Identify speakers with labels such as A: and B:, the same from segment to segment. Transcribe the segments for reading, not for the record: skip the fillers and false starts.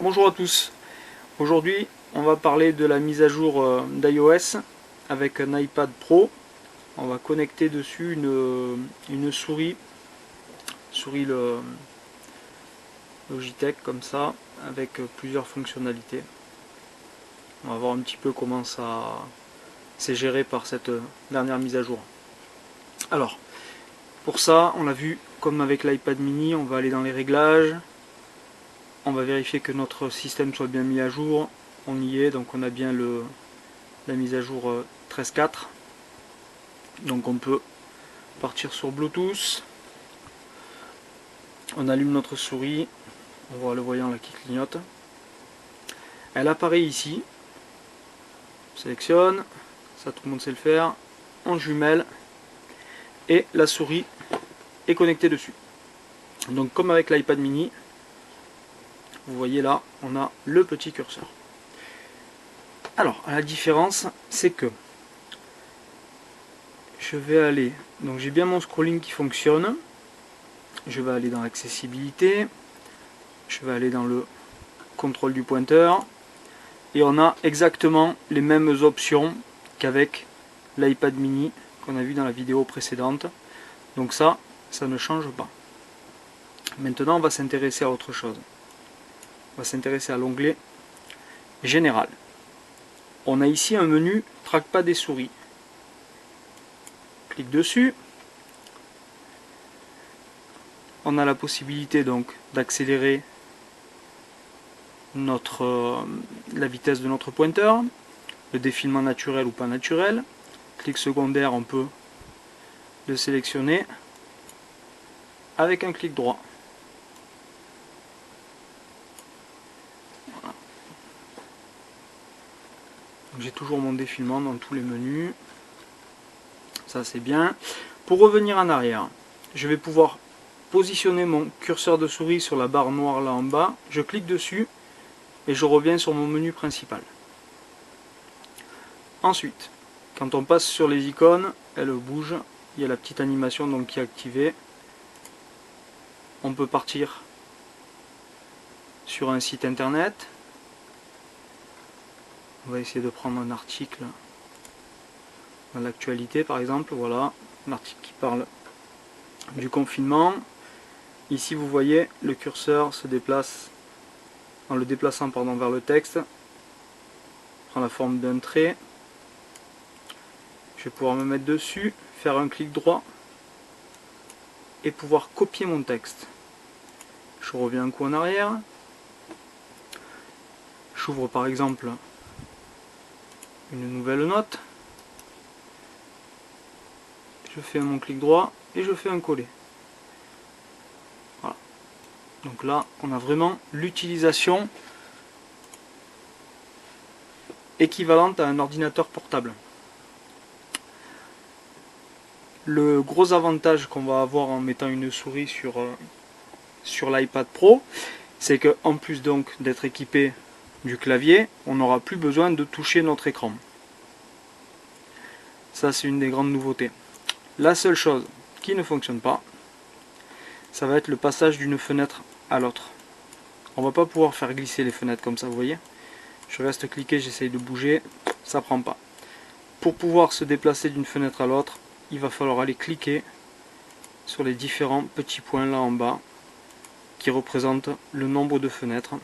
A: Bonjour à tous. Aujourd'hui, on va parler de la mise à jour d'iOS avec un iPad Pro. On va connecter dessus une souris Logitech comme ça, avec plusieurs fonctionnalités. On va voir un petit peu comment ça c'est géré par cette dernière mise à jour. Alors, pour ça, on l'a vu, comme avec l'iPad mini, on va aller dans les réglages. On va vérifier que notre système soit bien mis à jour. On y est, donc on a bien la mise à jour 13.4. Donc on peut partir sur Bluetooth. On allume notre souris. On voit le voyant là qui clignote. Elle apparaît ici. On sélectionne. Ça, tout le monde sait le faire. On jumelle. Et la souris est connectée dessus. Donc comme avec l'iPad mini, vous voyez là, on a le petit curseur. Alors, la différence, c'est que je vais aller, donc j'ai bien mon scrolling qui fonctionne, je vais aller dans l'accessibilité, je vais aller dans le contrôle du pointeur, et on a exactement les mêmes options qu'avec l'iPad mini qu'on a vu dans la vidéo précédente. Donc ça ne change pas. Maintenant, on va s'intéresser à autre chose. On va s'intéresser à l'onglet Général. On a ici un menu Trackpad et souris. Clique dessus. On a la possibilité donc d'accélérer la vitesse de notre pointeur, le défilement naturel ou pas naturel. Clic secondaire, on peut le sélectionner avec un clic droit. Voilà. J'ai toujours mon défilement dans tous les menus. Ça c'est bien. Pour revenir en arrière, je vais pouvoir positionner mon curseur de souris sur la barre noire là en bas. Je clique dessus et je reviens sur mon menu principal. Ensuite, quand on passe sur les icônes, elles bougent. Il y a la petite animation donc qui est activée. On peut partir sur un site internet. On va essayer de prendre un article dans l'actualité par exemple. Voilà, un article qui parle du confinement. Ici vous voyez le curseur se déplace en le déplaçant vers le texte, prend la forme d'un trait. Je vais pouvoir me mettre dessus, faire un clic droit et pouvoir copier mon texte. Je reviens un coup en arrière. J'ouvre par exemple une nouvelle note. Je fais mon clic droit et je fais un coller. Voilà. Donc là, on a vraiment l'utilisation équivalente à un ordinateur portable. Le gros avantage qu'on va avoir en mettant une souris sur l'iPad Pro, c'est qu'en plus donc d'être équipé du clavier, on n'aura plus besoin de toucher notre écran. Ça c'est une des grandes nouveautés. La seule chose qui ne fonctionne pas, ça va être le passage d'une fenêtre à l'autre. On va pas pouvoir faire glisser les fenêtres comme ça, vous voyez. Je reste cliqué, j'essaye de bouger, ça prend pas. Pour pouvoir se déplacer d'une fenêtre à l'autre, il va falloir aller cliquer sur les différents petits points là en bas qui représentent le nombre de fenêtres.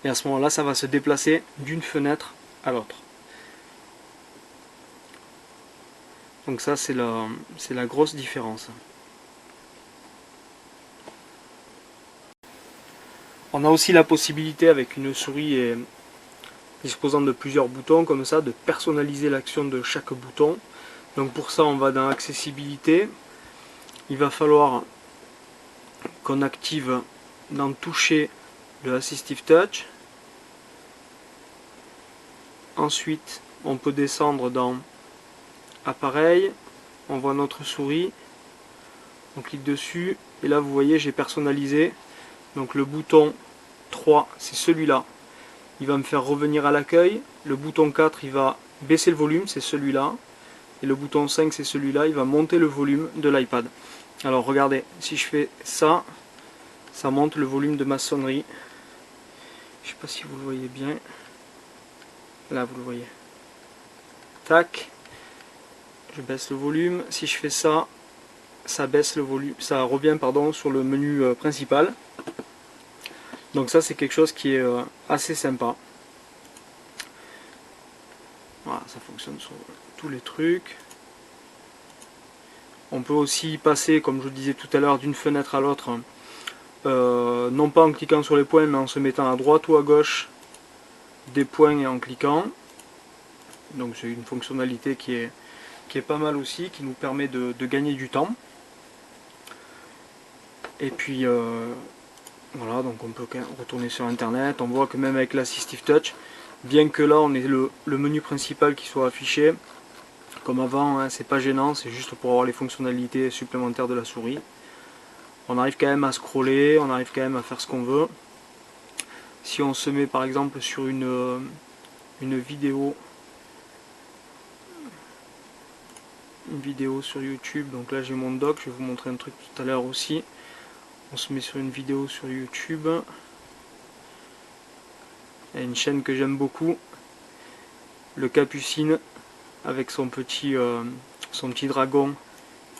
A: Et à ce moment-là, ça va se déplacer d'une fenêtre à l'autre. Donc ça, c'est la grosse différence. On a aussi la possibilité, avec une souris disposant de plusieurs boutons comme ça, de personnaliser l'action de chaque bouton. Donc pour ça, on va dans Accessibilité. Il va falloir qu'on active dans Toucher le Assistive Touch. Ensuite, on peut descendre dans Appareil. On voit notre souris. On clique dessus. Et là, vous voyez, j'ai personnalisé. Donc le bouton 3, c'est celui-là. Il va me faire revenir à l'accueil. Le bouton 4, il va baisser le volume, c'est celui-là. Et le bouton 5, c'est celui-là. Il va monter le volume de l'iPad. Alors regardez, si je fais ça, ça monte le volume de ma sonnerie. Je sais pas si vous le voyez bien. Là vous le voyez. Tac. Je baisse le volume. Si je fais ça, ça baisse le volume, ça revient pardon sur le menu principal. Donc ça c'est quelque chose qui est assez sympa. Voilà, ça fonctionne sur tous les trucs. On peut aussi passer, comme je vous disais tout à l'heure, d'une fenêtre à l'autre, non pas en cliquant sur les points, mais en se mettant à droite ou à gauche des points et en cliquant. Donc c'est une fonctionnalité qui est pas mal aussi, qui nous permet de gagner du temps. Et puis voilà, donc on peut retourner sur internet. On voit que même avec l'Assistive Touch, bien que là on ait le menu principal qui soit affiché, comme avant, hein, c'est pas gênant, c'est juste pour avoir les fonctionnalités supplémentaires de la souris. On arrive quand même à scroller, on arrive quand même à faire ce qu'on veut. Si on se met par exemple sur une vidéo sur YouTube, donc là j'ai mon dock, je vais vous montrer un truc tout à l'heure aussi. On se met sur une vidéo sur YouTube. Il y a une chaîne que j'aime beaucoup, le Capucine, avec son petit dragon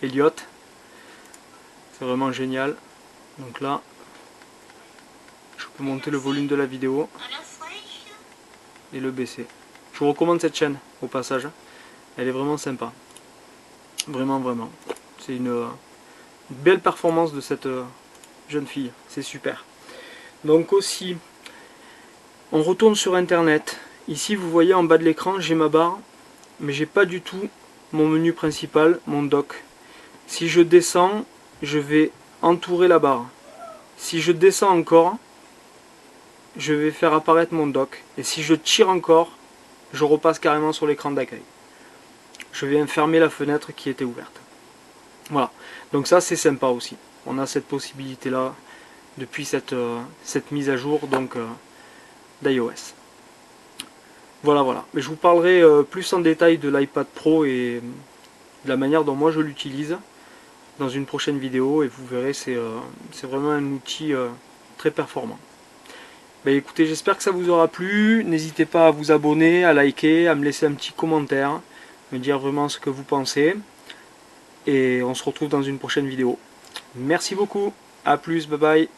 A: Elliot. C'est vraiment génial. Donc là, je peux monter le volume de la vidéo et le baisser. Je vous recommande cette chaîne au passage. Elle est vraiment sympa. Vraiment, vraiment. C'est une belle performance de cette jeune fille. C'est super. Donc aussi, on retourne sur internet. Ici vous voyez en bas de l'écran j'ai ma barre, mais j'ai pas du tout mon menu principal, mon dock. Si je descends, je vais entourer la barre. Si je descends encore, je vais faire apparaître mon dock. Et si je tire encore, je repasse carrément sur l'écran d'accueil. Je viens fermer la fenêtre qui était ouverte. Voilà, donc ça c'est sympa aussi. On a cette possibilité là depuis cette mise à jour donc d'iOS. Voilà, voilà. Mais je vous parlerai plus en détail de l'iPad Pro et de la manière dont moi je l'utilise dans une prochaine vidéo, et vous verrez, c'est vraiment un outil très performant. Ben, écoutez, j'espère que ça vous aura plu. N'hésitez pas à vous abonner, à liker, à me laisser un petit commentaire, me dire vraiment ce que vous pensez. Et on se retrouve dans une prochaine vidéo. Merci beaucoup, à plus, bye bye.